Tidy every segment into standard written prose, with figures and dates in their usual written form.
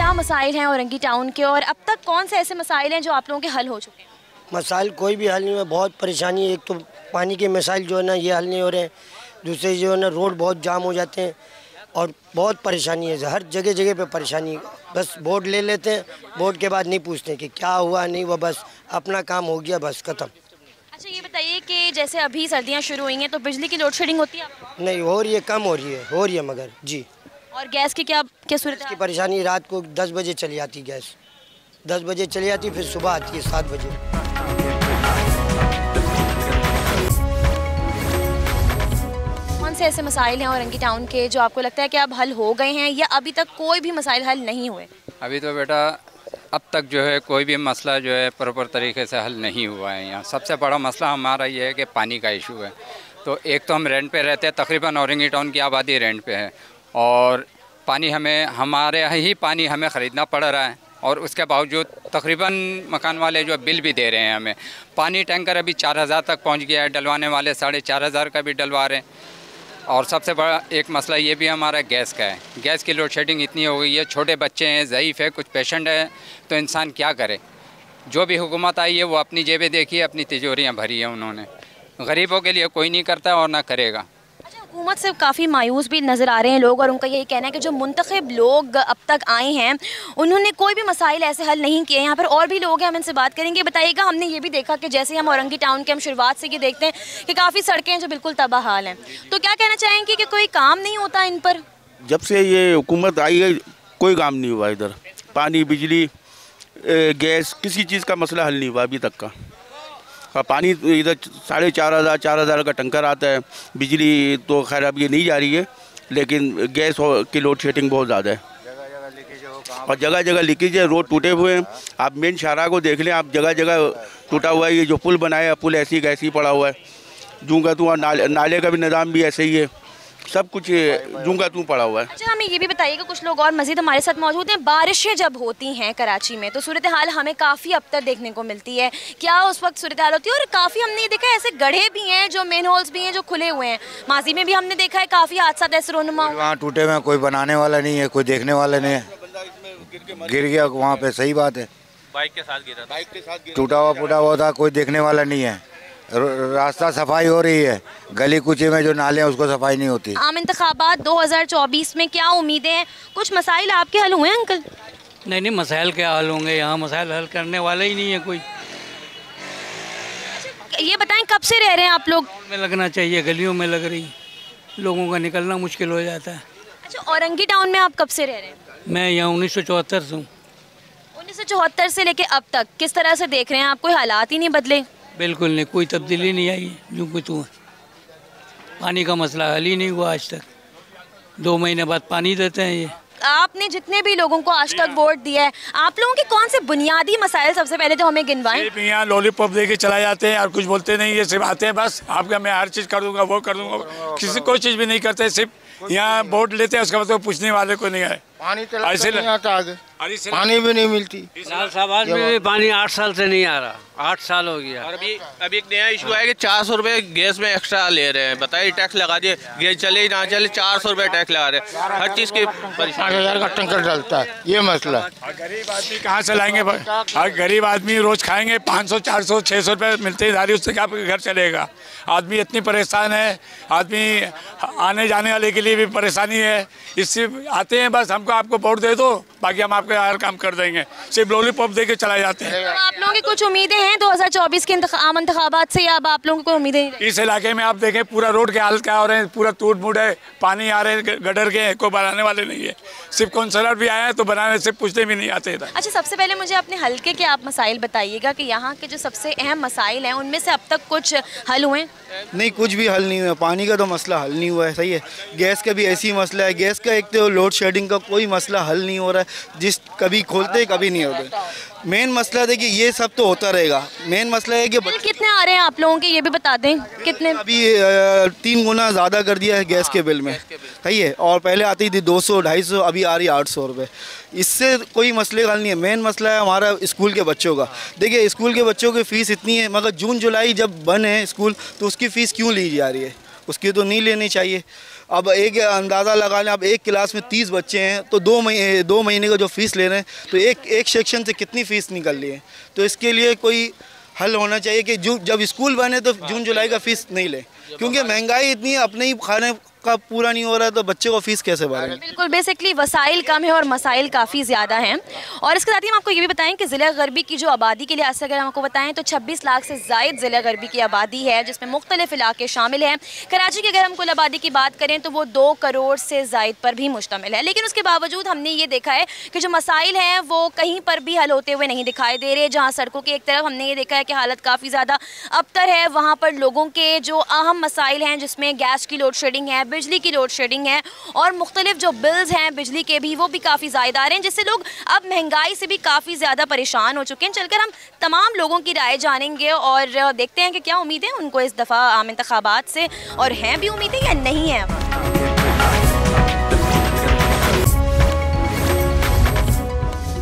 क्या मसाइल हैं औरंगी टाउन के, और अब तक कौन से ऐसे मसाइल हैं जो आप लोगों के हल हो चुके हैं? मसाइल कोई भी हल नहीं हुआ, बहुत परेशानी है। एक तो पानी के मसाइल जो है ना ये हल नहीं हो रहे हैं, दूसरे जो है ना रोड बहुत जाम हो जाते हैं और बहुत परेशानी है। हर जगह जगह पे परेशानी है। बस बोर्ड ले लेते हैं, बोर्ड के बाद नहीं पूछते कि क्या हुआ नहीं हुआ, बस अपना काम हो गया, बस खत्म। अच्छा ये बताइए कि जैसे अभी सर्दियाँ शुरू हुई हैं तो बिजली की लोड शेडिंग होती है आपको? नहीं हो रही है, कम हो रही है मगर जी। और गैस की क्या सूरत की परेशानी, रात को 10 बजे चली जाती गैस, 10 बजे चली जाती, फिर सुबह आती है 7 बजे। कौन से ऐसे मसाइल हैं औरंगी टाउन के जो आपको लगता है कि अब हल हो गए हैं, या अभी तक कोई भी मसाइल हल नहीं हुए? अभी तो बेटा अब तक जो है कोई भी मसला जो है प्रॉपर तरीके से हल नहीं हुआ है। यहाँ सबसे बड़ा मसला हमारा ये है कि पानी का इशू है। तो एक तो हम रेंट पे रहते हैं, तकरीबन औरंगी टाउन की आबादी रेंट पे है, और पानी हमारे ही पानी हमें ख़रीदना पड़ रहा है, और उसके बावजूद तकरीबन मकान वाले जो बिल भी दे रहे हैं हमें। पानी टैंकर अभी 4000 तक पहुंच गया है, डलवाने वाले 4500 का भी डलवा रहे हैं। और सबसे बड़ा एक मसला ये भी हमारा गैस का है। गैस की लोड शेडिंग इतनी हो गई है, छोटे बच्चे हैं, ज़ईफ़ है, कुछ पेशेंट है, तो इंसान क्या करे। जो भी हुकूमत आई है वो अपनी जेबें देखी है, अपनी तिजोरियाँ भरी हैं उन्होंने। गरीबों के लिए कोई नहीं करता और ना करेगा। हुकूमत से काफ़ी मायूस भी नज़र आ रहे हैं लोग, और उनका यही कहना है कि जो मुंतखब लोग अब तक आए हैं उन्होंने कोई भी मसाइल ऐसे हल नहीं किए। यहाँ पर और भी लोग हैं, हम इनसे बात करेंगे। बताइएगा, हमने ये भी देखा कि जैसे हम औरंगी टाउन के हम शुरुआत से ये देखते हैं कि काफ़ी सड़कें हैं जो बिल्कुल तबाह हाल हैं, तो क्या कहना चाहेंगे कि कोई काम नहीं होता इन पर? जब से ये हुकूमत आई है कोई काम नहीं हुआ इधर। पानी, बिजली, गैस, किसी चीज़ का मसला हल नहीं हुआ अभी तक का। पानी इधर 4500 का टंकर आता है। बिजली तो खैर अब ये नहीं जा रही है, लेकिन गैस की लोड शेडिंग बहुत ज़्यादा है, और जगह जगह लीकेज है। रोड टूटे हुए हैं। आप मेन शाहरा को देख लें, आप जगह जगह टूटा हुआ है। ये जो पुल बनाया, पुल ऐसी का ऐसी पड़ा हुआ है। जूंगा तू, नाले का भी निज़ाम भी ऐसे ही है, सब कुछ जूंगा तू पड़ा हुआ है। अच्छा हमें ये भी बताइएगा, कुछ लोग और मज़ीद हमारे साथ मौजूद हैं। बारिशें जब होती हैं कराची में तो सूरत हाल हमें काफ़ी अबतर देखने को मिलती है, क्या उस वक्त सूरत हाल होती है? और काफ़ी हमने ये देखा है ऐसे गड्ढे भी हैं, जो मेन होल्स भी हैं जो खुले हुए हैं। माजी में भी हमने देखा है काफ़ी हादसा ऐसे रोनुमा। वहाँ टूटे हुए, कोई बनाने वाला नहीं है, कोई देखने वाला नहीं है। गिर गया वहाँ पे, सही बात है, बाइक के साथ गिरा, टूटा हुआ फूटा हुआ था, कोई देखने वाला नहीं है। रास्ता सफाई हो रही है, गली कुची में जो नाले हैं उसको सफाई नहीं होती। आम इंतखाबात 2024 में क्या उम्मीदें हैं? कुछ मसाइल आपके हल हुए हैं अंकल? नहीं, मसाइल क्या हल होंगे, यहाँ मसाइल हल करने वाला ही नहीं है कोई। ये बताएं कब से रह रहे हैं आप लोग? में लगना चाहिए, गलियों में लग रही, लोगों का निकलना मुश्किल हो जाता है। अच्छा, औरंगी टाउन में आप कब से रह रहे हैं? मैं यहाँ 1974 से हूँ। 1974 से लेके अब तक किस तरह से देख रहे हैं आप? कोई हालात ही नहीं बदले? बिल्कुल नहीं, कोई तब्दीली नहीं आई। जो कुछ हुआ, पानी का मसला हल ही नहीं हुआ आज तक। 2 महीने बाद पानी देते हैं ये। आपने जितने भी लोगों को आज तक वोट दिया है, आप लोगों के कौन से बुनियादी मसाइल सबसे पहले तो हमें गिनवाएं? यहाँ लॉलीपॉप दे के चला जाते हैं और कुछ बोलते नहीं, ये सिर्फ आते हैं बस आपका मैं हर चीज़ कर दूंगा, वो कर दूंगा, किसी कोई चीज़ भी नहीं करते। सिर्फ यहाँ वोट लेते हैं, उसके बाद तो पूछने वाले को नहीं आए। पानी नहीं आता आगे, पानी भी नहीं मिलती। लालसाबाद में भी पानी 8 साल से नहीं आ रहा, 8 साल हो गया। और अभी एक नया इशू है कि 400 रुपये गैस में एक्स्ट्रा ले रहे हैं। बताइए, टैक्स लगा दिए, गैस चले ही ना चले, 400 रुपये टैक्स लगा रहे हैं। हर चीज़ की 5000 का टंकर डालता है, ये मसला। गरीब आदमी कहाँ से लाएंगे? गरीब आदमी रोज खाएंगे 500, 400, 600 रुपये मिलते हैं, उससे क्या घर चलेगा? आदमी इतनी परेशान है, आदमी आने जाने वाले के लिए भी परेशानी है। इससे आते हैं बस हमको आपको वोट दे दो, बाकी हम आपके हर काम कर देंगे, सिर्फ लॉलीपॉप दे के चलाए जाते हैं। तो आप लोगों की कुछ उम्मीदें हैं 2024 के आम इंतखाबात से, या अब आप लोगों को कोई उम्मीदें नहीं? इस इलाके में आप देखें पूरा रोड के हाल क्या हो रहे हैं, पूरा टूट फूट है, पानी आ रहे हैं गटर के, कोई बनाने वाले नहीं है। सिर्फ काउंसलर भी आए हैं तो बनाने से पूछते भी नहीं आते इधर। अच्छा, सबसे पहले मुझे अपने हल्के के आप मसाइल बताइएगा कि यहाँ के जो सबसे अहम मसाइल हैं उनमें से अब तक कुछ हल हुए? नहीं, कुछ भी हल नहीं हुआ। पानी का तो मसला हल नहीं हुआ है, सही है। गैस का भी ऐसी मसला है, गैस का एक तो लोड शेडिंग का कोई मसला हल नहीं हो रहा है, जिस कभी खोलते कभी नहीं होते। मेन मसला देखिए, ये सब तो होता रहेगा। मेन मसला है कि बिल कितने आ रहे हैं आप लोगों के, ये भी बता दें कितने? अभी 3 गुना ज़्यादा कर दिया है गैस के बिल में, सही है। और पहले आती थी 200, 250, अभी आ रही है 800 रुपये। इससे कोई मसले का हल नहीं है। मेन मसला है हमारा स्कूल के बच्चों का। देखिए, स्कूल के बच्चों की फ़ीस इतनी है, मगर जून जुलाई जब बंद है स्कूल तो उसकी फ़ीस क्यों ली जा रही है? उसकी तो नहीं लेनी चाहिए। अब एक अंदाज़ा लगा लें, अब एक क्लास में 30 बच्चे हैं तो 2 महीने का जो फ़ीस ले रहे हैं तो एक सेक्शन से कितनी फ़ीस निकल रही है। तो इसके लिए कोई हल होना चाहिए कि जब स्कूल बने तो जून जुलाई का फ़ीस नहीं ले, क्योंकि महंगाई इतनी है, अपने ही खाने का पूरा नहीं हो रहा है तो बच्चे को फीस कैसे भरेंगे। बिल्कुल, बेसिकली वसाइल कम है और मसाइल काफ़ी ज़्यादा हैं। और इसके साथ ही हम आपको ये भी बताएं कि ज़िला गरबी की जो आबादी के लिहाज से अगर हम आपको बताएं तो 26 लाख से ज़ायद ज़िला गरबी की आबादी है, जिसमें मुख्तलिफ इलाके शामिल हैं। कराची की अगर हम कुल आबादी की बात करें तो वो 2 करोड़ से ज़ायद पर भी मुश्तमिल है। लेकिन उसके बावजूद हमने ये देखा है कि जो मसाइल हैं वो कहीं पर भी हल होते हुए नहीं दिखाई दे रहे। जहाँ सड़कों की एक तरफ हमने ये देखा है कि हालत काफ़ी ज़्यादा अबतर है, वहाँ पर लोगों के जो अहम मसाइल हैं जिसमें गैस की लोड शेडिंग है, बिजली की लोड शेडिंग है और मुख्तलिफ जो बिल्स हैं बिजली के भी वो भी काफ़ी ज़्यादा आ रहे हैं, जिससे लोग अब महंगाई से भी काफ़ी ज़्यादा परेशान हो चुके हैं। चलकर हम तमाम लोगों की राय जानेंगे और देखते हैं कि क्या उम्मीदें उनको इस दफ़ा आम इंतखाबात से, और हैं भी उम्मीदें या नहीं है।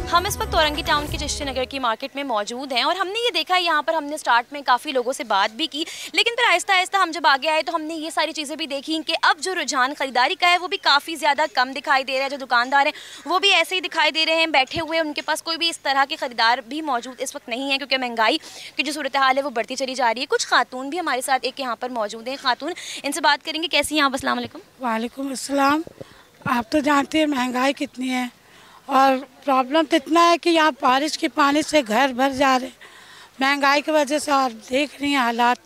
हम इस वक्त औरंगी टाउन की चिश्ती नगर की मार्केट में मौजूद हैं और हमने ये देखा है, यहाँ पर हमने स्टार्ट में काफ़ी लोगों से बात भी की, लेकिन फिर आहिस्ता आहिस्ता हम जब आगे आए तो हमने ये सारी चीज़ें भी देखी कि अब जो रुझान ख़रीदारी का है वो भी काफ़ी ज़्यादा कम दिखाई दे रहा है। जो दुकानदार हैं वो भी ऐसे ही दिखाई दे रहे हैं बैठे हुए, उनके पास कोई भी इस तरह के ख़रीदार भी मौजूद इस वक्त नहीं है, क्योंकि महंगाई की जो सूरत हाल है वो बढ़ती चली जा रही है। कुछ खातून भी हमारे साथ एक यहाँ पर मौजूद हैं, खातून, इनसे बात करेंगे। कैसी हैं आप? अस्सलाम वालेकुम। वालेकुम अस्सलाम। आप तो जानते हैं महंगाई कितनी है और प्रॉब्लम तो इतना है कि यहाँ बारिश के पानी से घर भर जा रहे हैं महंगाई की वजह से। आप देख रही हैं हालात,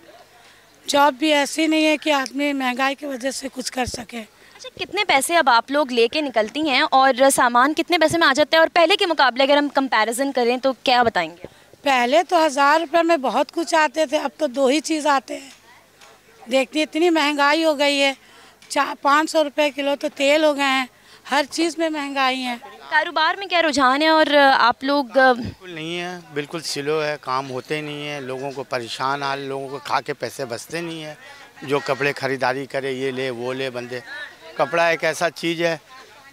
जॉब भी ऐसी नहीं है कि आदमी महंगाई की वजह से कुछ कर सके। अच्छा, कितने पैसे अब आप लोग लेके निकलती हैं और सामान कितने पैसे में आ जाता है, और पहले के मुकाबले अगर हम कंपैरिजन करें तो क्या बताएंगे? पहले तो 1000 रुपये में बहुत कुछ आते थे, अब तो 2 ही चीज़ आते हैं। देखती इतनी महंगाई हो गई है, 500 रुपये किलो तो तेल हो गए हैं, हर चीज़ में महंगाई है। कारोबार में क्या रुझान है और आप लोग? बिल्कुल नहीं है, बिल्कुल स्लो है, काम होते नहीं है, लोगों को परेशान हाल, लोगों को खा के पैसे बचते नहीं है। जो कपड़े ख़रीदारी करे, ये ले वो ले, बंदे कपड़ा एक ऐसा चीज़ है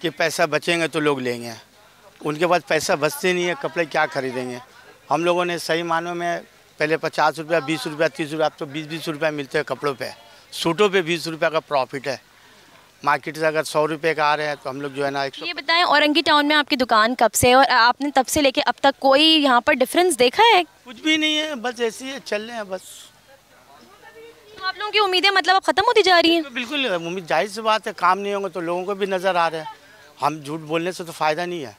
कि पैसा बचेंगे तो लोग लेंगे, उनके पास पैसा बचते नहीं है, कपड़े क्या खरीदेंगे। हम लोगों ने सही मानों में पहले 50 रुपया, 20 रुपया, 30 रुपया, अब तो 20-20 रुपया मिलते हैं कपड़ों पे। सूटों पे 20 रुपया का प्रॉफिट है। मार्केट से अगर 100 रुपये का आ रहे हैं तो हम लोग जो है ना 100। ये बताएं, औरंगी टाउन में आपकी दुकान कब से है और आपने तब से लेके अब तक कोई यहाँ पर डिफरेंस देखा है? कुछ भी नहीं है, बस ऐसे ही चल रहे हैं बस। तो आप लोगों की उम्मीदें मतलब अब ख़त्म होती जा रही हैं? तो बिल्कुल उम्मीद, जाहिर सी बात है, काम नहीं होंगे तो लोगों को भी नज़र आ रहा है। हम झूठ बोलने से तो फ़ायदा नहीं है,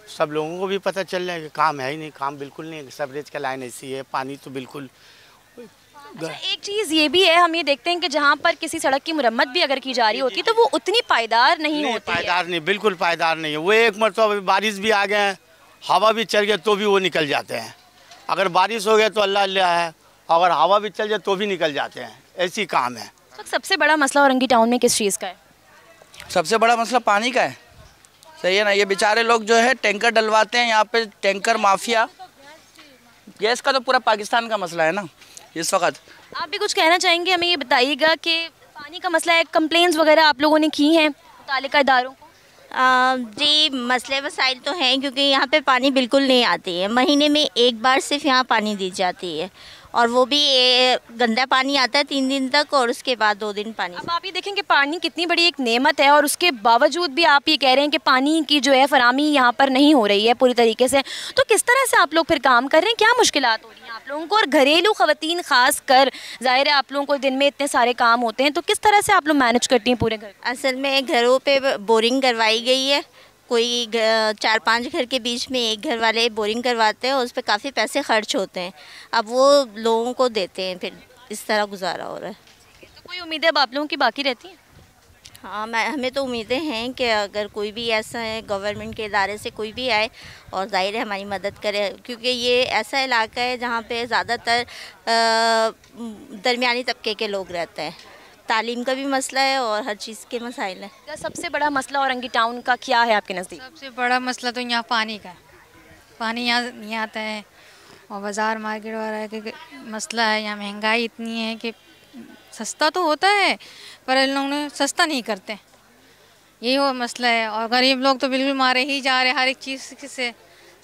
सब लोगों को भी पता चल रहा है कि काम है ही नहीं, काम बिल्कुल नहीं है। सवरेज का लाइन ऐसी है, पानी तो बिल्कुल। अच्छा, एक चीज़ ये भी है, हम ये देखते हैं कि जहाँ पर किसी सड़क की मुरम्मत भी अगर की जा रही होती है तो वो उतनी पायदार नहीं होती है। पायदार नहीं, बिल्कुल पायदार नहीं है। वो एक मरतबा बारिश भी आ गए हैं, हवा भी चल गया तो भी वो निकल जाते हैं। अगर बारिश हो गया तो अल्लाह अल्लाह है, अगर हवा भी चल जाए तो भी निकल जाते हैं, ऐसी काम है। तो सबसे बड़ा मसला औरंगी टाउन में किस चीज़ का है? सबसे बड़ा मसला पानी का है, सही है ना। ये बेचारे लोग जो है टैंकर डलवाते हैं यहाँ पे, टैंकर माफिया। गैस का तो पूरा पाकिस्तान का मसला है ना इस वक्त। आप भी कुछ कहना चाहेंगे? हमें ये बताइएगा कि पानी का मसला है, कंप्लेंट्स वगैरह आप लोगों ने की हैं मुतालिका इदारों को? जी, मसले वसाइल तो हैं, क्योंकि यहाँ पे पानी बिल्कुल नहीं आती है। महीने में एक बार सिर्फ यहाँ पानी दी जाती है और वो भी गंदा पानी आता है 3 दिन तक और उसके बाद 2 दिन पानी। अब आप ये देखें कि पानी कितनी बड़ी एक नेमत है और उसके बावजूद भी आप ये कह रहे हैं कि पानी की जो है फराहमी यहाँ पर नहीं हो रही है पूरी तरीके से। तो किस तरह से आप लोग फिर काम कर रहे हैं? क्या मुश्किलात हो रही हैं आप लोगों को? और घरेलू ख़वातीन ख़ास कर, ज़ाहिर है आप लोगों को दिन में इतने सारे काम होते हैं, तो किस तरह से आप लोग मैनेज करती हैं पूरे घर? असल में घरों पे बोरिंग करवाई गई है, कोई 4-5 घर के बीच में एक घर वाले बोरिंग करवाते हैं और उस पर काफ़ी पैसे खर्च होते हैं, अब वो लोगों को देते हैं, फिर इस तरह गुजारा हो रहा है। तो कोई उम्मीदें अब आप लोगों की बाकी रहती हैं? हाँ, हमें तो उम्मीदें हैं कि अगर कोई भी ऐसा है गवर्नमेंट के इदारे से कोई भी आए और ज़ाहिर है हमारी मदद करे, क्योंकि ये ऐसा इलाका है जहाँ पे ज़्यादातर दरमियानी तबके के लोग रहते हैं। तालीम का भी मसला है और हर चीज़ के मसाइल हैं। सबसे बड़ा मसला औरंगी टाउन का क्या है आपके नज़दीक? सबसे बड़ा मसला तो यहाँ पानी का है, पानी यहाँ नहीं आता है और बाज़ार मार्केट वगैरह के मसला है। यहाँ महंगाई इतनी है कि सस्ता तो होता है पर इन लोगों ने सस्ता नहीं करते, यही वो मसला है। और गरीब लोग तो बिल्कुल मारे ही जा रहे हर एक चीज़ से,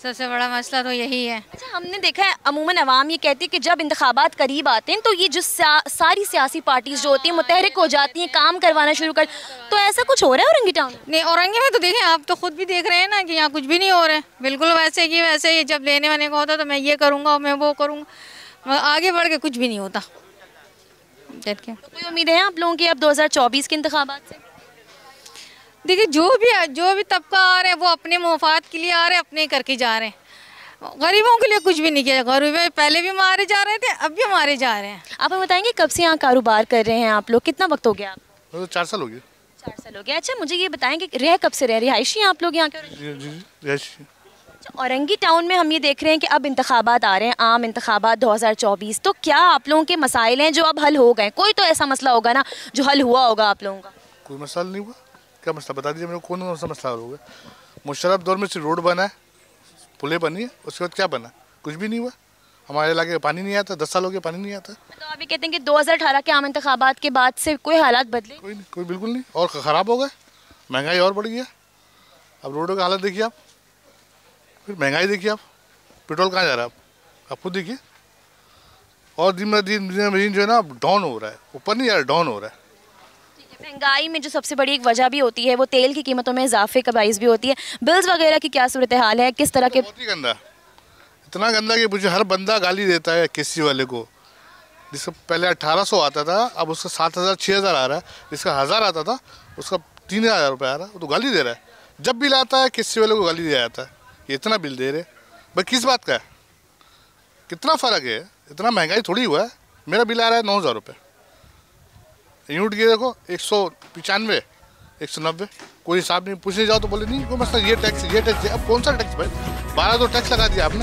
सबसे बड़ा मसला तो यही है। अच्छा, हमने देखा है अमूमन अवाम ये कहती है कि जब इंतखाबात करीब आते हैं तो ये जो सारी सियासी पार्टीज जो होती हैं मुतहरिक हो जाती हैं, काम करवाना शुरू कर, तो ऐसा कुछ हो रहा है औरंगी टाउन? नहीं, औरंगी में तो देखें, आप तो खुद भी देख रहे हैं ना कि यहाँ कुछ भी नहीं हो रहा है। बिल्कुल वैसे कि वैसे ही जब लेने वाने को होता तो मैं ये करूँगा, मैं वो करूँगा, आगे बढ़ के कुछ भी नहीं होता। तो कोई उम्मीद है आप लोगों की अब 2024 के इंतखाबात से? देखिए, जो भी तबका आ रहा है वो अपने मुफाद के लिए आ रहे हैं, अपने करके जा रहे हैं। गरीबों के लिए कुछ भी नहीं किया। गरीब पहले भी मारे जा रहे थे, अब भी मारे जा रहे हैं। आप हमें बताएंगे कब से यहाँ कारोबार कर रहे हैं आप लोग? कितना वक्त हो गया आप? तो 4 साल हो गए। 4 साल हो गया। अच्छा, मुझे ये बताएंगे कि रह कब से रह रिहायशी हैं आप लोग यहाँ के? जी। औरंगी टाउन में हम ये देख रहे हैं कि अब इंतखाबात आ रहे हैं, आम इंतखाबात 2024, तो क्या आप लोगों के मसाइल हैं जो अब हल हो गए? कोई तो ऐसा मसला होगा ना जो हल हुआ होगा आप लोगों का? कोई मसला नहीं हुआ। क्या मसला बता दीजिए मेरे को, कौन सा मसला होगा? मुशर्रफ दौर में सिर्फ रोड बना है, पुलें बनी है, उसके बाद क्या बना? कुछ भी नहीं हुआ। हमारे इलाके में पानी नहीं आता, 10 साल हो गए पानी नहीं आता। तो आप ये कहते हैं कि 2018 के आम इंतखाबात के बाद से कोई हालात बदले? कोई नहीं, कोई बिल्कुल नहीं, और ख़राब हो गए। महंगाई और बढ़ गया। अब रोडों का हालत देखिए आप, फिर महंगाई देखिए आप, पेट्रोल कहाँ जा रहा है आप खुद देखिए। और दिन ब दिन जो है ना डाउन हो रहा है, ऊपर नहीं जा रहा, डाउन हो रहा है। महंगाई में जो सबसे बड़ी एक वजह भी होती है वो तेल की कीमतों में इजाफे का बाइस भी होती है। बिल्स वगैरह की क्या सूरत हाल है, किस तरह के? बहुत ही गंदा, इतना गंदा कि मुझे हर बंदा गाली देता है केसी वाले को। जिसका पहले 1800 आता था, अब उसका 7000 6000 आ रहा है। जिसका 1000 आता था उसका 3000 रुपये आ रहा है, वो तो गाली दे रहा है। जब बिल आता है केसी वाले को गाली दिया जाता है, ये इतना बिल दे रहे भाई, किस बात का है? कितना फ़र्क है? इतना महंगाई थोड़ी हुआ है। मेरा बिल आ रहा है 9000 रुपये। यूनिट की देखो 195 190, कोई हिसाब नहीं। पूछने जाओ तो बोले नहीं कोई मसला, ये टैक्स। अब कौन सा टैक्स भाई? 12 तो टैक्स लगा दिया आपने।